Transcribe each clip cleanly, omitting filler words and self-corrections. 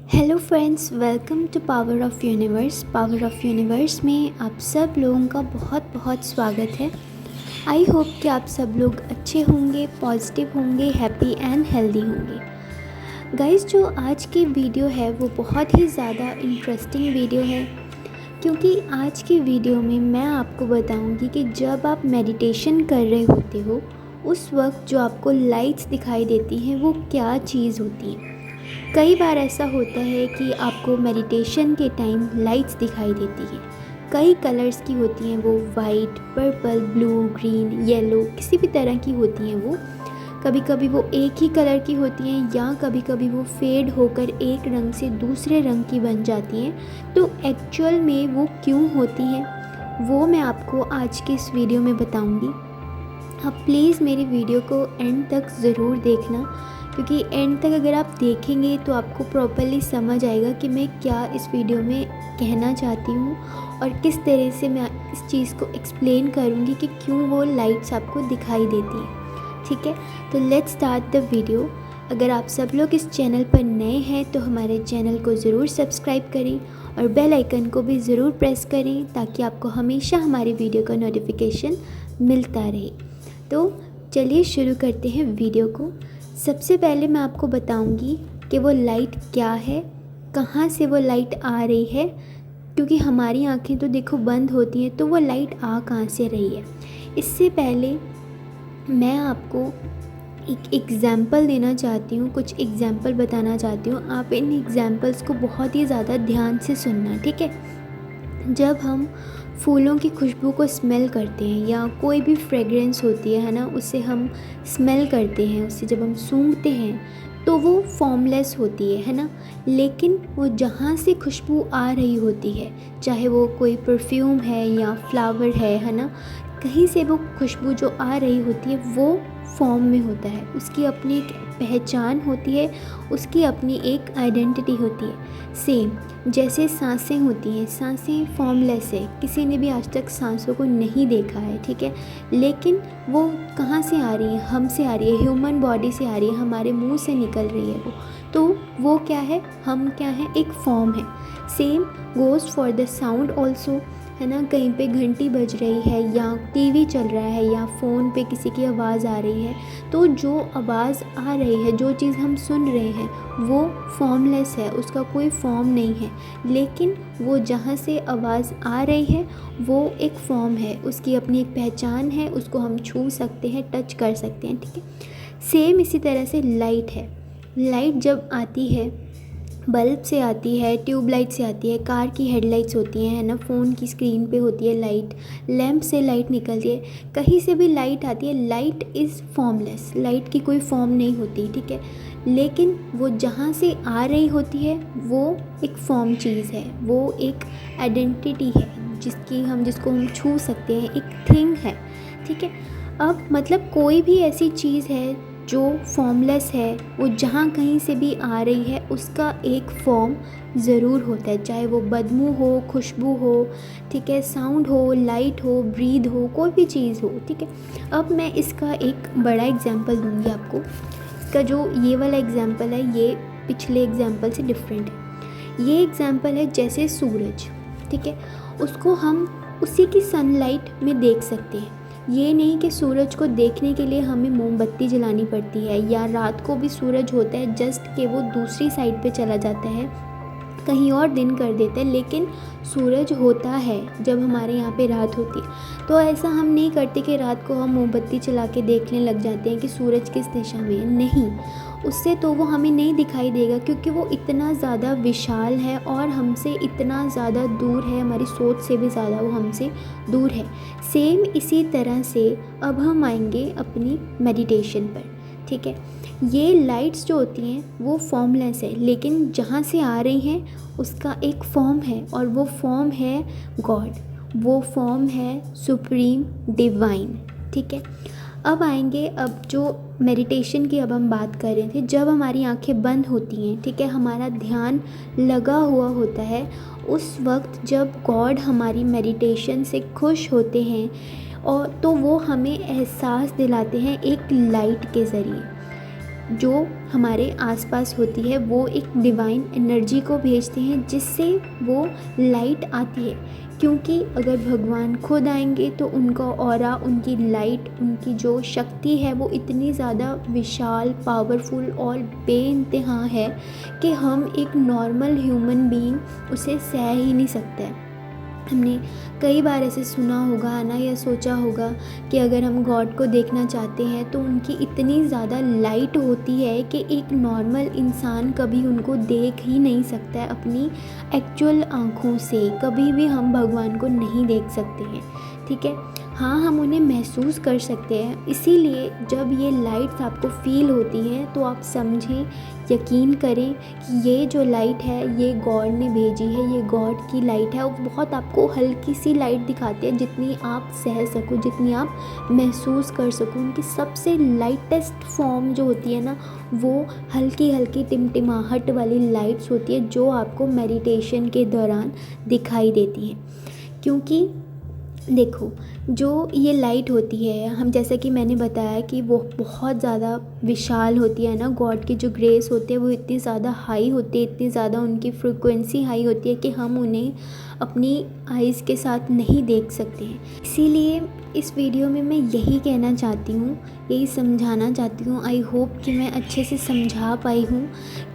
Hello friends, welcome to power of universe. Power of universe में आप सब लोगों का बहुत बहुत स्वागत है। आई होप कि आप सब लोग अच्छे होंगे, पॉजिटिव होंगे, हैप्पी एंड हेल्दी होंगे। गाइस, जो आज की वीडियो है वो बहुत ही ज़्यादा इंटरेस्टिंग वीडियो है, क्योंकि आज की वीडियो में मैं आपको बताऊंगी कि जब आप मेडिटेशन कर रहे होते हो उस वक्त जो आपको लाइट्स दिखाई देती हैं वो क्या चीज़ होती है। कई बार ऐसा होता है कि आपको मेडिटेशन के टाइम लाइट्स दिखाई देती है। कई कलर्स की होती हैं वो, white, purple, blue, green, yellow, किसी भी तरह की होती हैं वो। कभी कभी वो एक ही कलर की होती हैं या कभी कभी वो फेड होकर एक रंग से दूसरे रंग की बन जाती हैं। तो एक्चुअल में वो क्यों होती हैं वो मैं आपको आज के इस वीडियो में बताऊंगी। आप प्लीज़ मेरी वीडियो को एंड तक ज़रूर देखना, क्योंकि एंड तक अगर आप देखेंगे तो आपको प्रॉपरली समझ आएगा कि मैं क्या इस वीडियो में कहना चाहती हूँ और किस तरह से मैं इस चीज़ को एक्सप्लेन करूँगी कि क्यों वो लाइट्स आपको दिखाई देती हैं। ठीक है, तो लेट्स स्टार्ट द वीडियो। अगर आप सब लोग इस चैनल पर नए हैं तो हमारे चैनल को ज़रूर सब्सक्राइब करें और बेल आइकन को भी ज़रूर प्रेस करें, ताकि आपको हमेशा हमारी वीडियो का नोटिफिकेशन मिलता रहे। तो चलिए शुरू करते हैं वीडियो को। सबसे पहले मैं आपको बताऊंगी कि वो लाइट क्या है, कहाँ से वो लाइट आ रही है, क्योंकि हमारी आंखें तो देखो बंद होती हैं, तो वो लाइट आ कहाँ से रही है। इससे पहले मैं आपको एक एग्ज़ाम्पल देना चाहती हूँ, कुछ एग्ज़ाम्पल बताना चाहती हूँ। आप इन एग्ज़ाम्पल्स को बहुत ही ज़्यादा ध्यान से सुनना, ठीक है। जब हम फूलों की खुशबू को स्मेल करते हैं या कोई भी फ्रेगरेंस होती है ना, उसे हम स्मेल करते हैं, उससे जब हम सूंघते हैं तो वो फॉर्मलेस होती है ना। लेकिन वो जहाँ से खुशबू आ रही होती है, चाहे वो कोई परफ्यूम है या फ्लावर है ना, कहीं से वो खुशबू जो आ रही होती है वो फॉर्म में होता है। उसकी अपनी एक पहचान होती है, उसकी अपनी एक आइडेंटिटी होती है। सेम जैसे सांसें होती हैं, सांसें फॉर्मलेस है, किसी ने भी आज तक सांसों को नहीं देखा है, ठीक है। लेकिन वो कहाँ से आ रही है? हमसे आ रही है, ह्यूमन बॉडी से आ रही है, हमारे मुंह से निकल रही है तो वो क्या है? हम क्या है? एक फॉर्म है। Same goes for the sound also, है ना। कहीं पे घंटी बज रही है या टीवी चल रहा है या फ़ोन पे किसी की आवाज़ आ रही है, तो जो आवाज़ आ रही है, जो चीज़ हम सुन रहे हैं वो फॉर्मलेस है, उसका कोई फॉर्म नहीं है। लेकिन वो जहाँ से आवाज़ आ रही है वो एक फॉर्म है, उसकी अपनी एक पहचान है, उसको हम छू सकते हैं, टच कर सकते हैं, ठीक है। सेम इसी तरह से लाइट है। लाइट जब आती है, बल्ब से आती है, ट्यूबलाइट से आती है, कार की हेडलाइट्स होती हैं, है ना, फ़ोन की स्क्रीन पे होती है लाइट, लैंप से लाइट निकलती है, कहीं से भी लाइट आती है। लाइट इज़ फॉर्मलेस, लाइट की कोई फॉर्म नहीं होती, ठीक है। लेकिन वो जहाँ से आ रही होती है वो एक फॉर्म चीज़ है, वो एक आइडेंटिटी है, जिसको हम छू सकते हैं, एक थिंग है, ठीक है। अब मतलब कोई भी ऐसी चीज़ है जो फॉर्मलेस है, वो जहाँ कहीं से भी आ रही है उसका एक फॉर्म ज़रूर होता है, चाहे वो बदबू हो, खुशबू हो, ठीक है, साउंड हो, लाइट हो, ब्रीद हो, कोई भी चीज़ हो, ठीक है। अब मैं इसका एक बड़ा एग्जांपल दूंगी आपको। इसका जो ये वाला एग्जांपल है ये पिछले एग्जांपल से डिफरेंट है। ये एग्जांपल है जैसे सूरज, ठीक है, उसको हम उसी की सनलाइट में देख सकते हैं। ये नहीं कि सूरज को देखने के लिए हमें मोमबत्ती जलानी पड़ती है, या रात को भी सूरज होता है, जस्ट कि वो दूसरी साइड पे चला जाता है, कहीं और दिन कर देता है, लेकिन सूरज होता है जब हमारे यहाँ पे रात होती है। तो ऐसा हम नहीं करते कि रात को हम मोमबत्ती चला के देखने लग जाते हैं कि सूरज किस दिशा में है, नहीं। उससे तो वो हमें नहीं दिखाई देगा, क्योंकि वो इतना ज़्यादा विशाल है और हमसे इतना ज़्यादा दूर है, हमारी सोच से भी ज़्यादा वो हमसे दूर है। सेम इसी तरह से अब हम आएंगे अपनी मेडिटेशन पर, ठीक है। ये लाइट्स जो होती हैं वो फॉर्मलेस है, लेकिन जहाँ से आ रही हैं उसका एक फॉर्म है, और वो फॉर्म है गॉड, वो फॉर्म है सुप्रीम डिवाइन, ठीक है। अब आएंगे, अब जो मेडिटेशन की अब हम बात कर रहे थे, जब हमारी आंखें बंद होती हैं, ठीक है, हमारा ध्यान लगा हुआ होता है, उस वक्त जब गॉड हमारी मेडिटेशन से खुश होते हैं और तो वो हमें एहसास दिलाते हैं एक लाइट के ज़रिए। जो हमारे आसपास होती है वो एक डिवाइन एनर्जी को भेजते हैं जिससे वो लाइट आती है। क्योंकि अगर भगवान खुद आएंगे तो उनका ऑरा, उनकी लाइट, उनकी जो शक्ति है वो इतनी ज़्यादा विशाल, पावरफुल और बेइंतहा है कि हम एक नॉर्मल ह्यूमन बीइंग उसे सह ही नहीं सकते हैं। हमने कई बार ऐसे सुना होगा है ना, या सोचा होगा कि अगर हम गॉड को देखना चाहते हैं तो उनकी इतनी ज़्यादा लाइट होती है कि एक नॉर्मल इंसान कभी उनको देख ही नहीं सकता है अपनी एक्चुअल आँखों से। कभी भी हम भगवान को नहीं देख सकते हैं, ठीक है। हाँ, हम उन्हें महसूस कर सकते हैं। इसीलिए जब ये लाइट्स आपको फील होती हैं तो आप समझें, यकीन करें कि ये जो लाइट है ये गॉड ने भेजी है, ये गॉड की लाइट है। वो बहुत आपको हल्की सी लाइट दिखाते हैं जितनी आप सह सको, जितनी आप महसूस कर सको। उनकी सबसे लाइटेस्ट फॉर्म जो होती है ना, वो हल्की हल्की टिमटिमाहट वाली लाइट्स होती है जो आपको मेडिटेशन के दौरान दिखाई देती हैं। क्योंकि देखो, जो ये लाइट होती है, हम जैसा कि मैंने बताया कि वो बहुत ज़्यादा विशाल होती है ना, गॉड की जो ग्रेस होती है वो इतनी ज़्यादा हाई होती है, इतनी ज़्यादा उनकी फ्रीक्वेंसी हाई होती है कि हम उन्हें अपनी आइज़ के साथ नहीं देख सकते हैं। इसीलिए इस वीडियो में मैं यही कहना चाहती हूँ, यही समझाना चाहती हूँ। आई होप कि मैं अच्छे से समझा पाई हूँ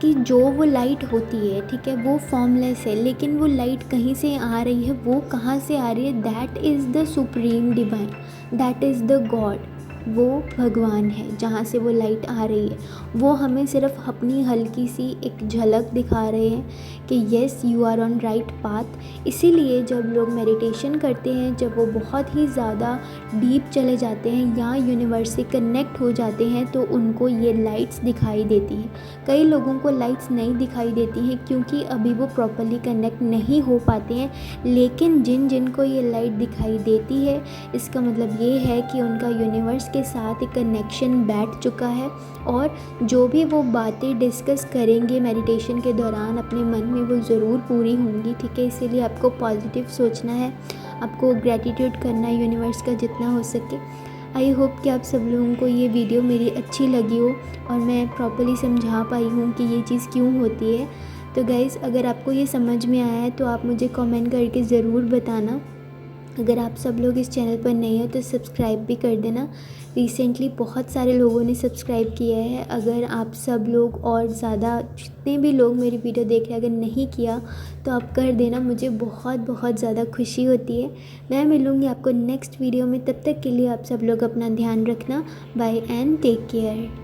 कि जो वो लाइट होती है, ठीक है, वो फॉर्मलेस है, लेकिन वो लाइट कहीं से आ रही है। वो कहाँ से आ रही है? That is the supreme divine, that is the God. वो भगवान है जहाँ से वो लाइट आ रही है। वो हमें सिर्फ अपनी हल्की सी एक झलक दिखा रहे हैं कि yes, you are on right path. इसीलिए जब लोग मेडिटेशन करते हैं, जब वो बहुत ही ज़्यादा डीप चले जाते हैं या यूनिवर्स से कनेक्ट हो जाते हैं, तो उनको ये लाइट्स दिखाई देती हैं। कई लोगों को लाइट्स नहीं दिखाई देती हैं क्योंकि अभी वो प्रॉपर्ली कनेक्ट नहीं हो पाते हैं। लेकिन जिन जिन को ये लाइट दिखाई देती है, इसका मतलब ये है कि उनका यूनिवर्स के साथ एक कनेक्शन बैठ चुका है, और जो भी वो बातें डिस्कस करेंगे मेडिटेशन के दौरान अपने मन में, वो ज़रूर पूरी होंगी, ठीक है। इसीलिए आपको पॉजिटिव सोचना है, आपको ग्रैटिट्यूड करना है यूनिवर्स का जितना हो सके। आई होप कि आप सब लोगों को ये वीडियो मेरी अच्छी लगी हो और मैं प्रॉपर्ली समझा पाई हूँ कि ये चीज़ क्यों होती है। तो गाइज़, अगर आपको ये समझ में आया है तो आप मुझे कमेंट करके ज़रूर बताना। अगर आप सब लोग इस चैनल पर नए हो तो सब्सक्राइब भी कर देना। रिसेंटली बहुत सारे लोगों ने सब्सक्राइब किया है। अगर आप सब लोग और ज़्यादा, जितने भी लोग मेरी वीडियो देख रहे हैं, अगर नहीं किया तो आप कर देना, मुझे बहुत बहुत ज़्यादा खुशी होती है। मैं मिलूँगी आपको नेक्स्ट वीडियो में, तब तक के लिए आप सब लोग अपना ध्यान रखना। Bye and take care.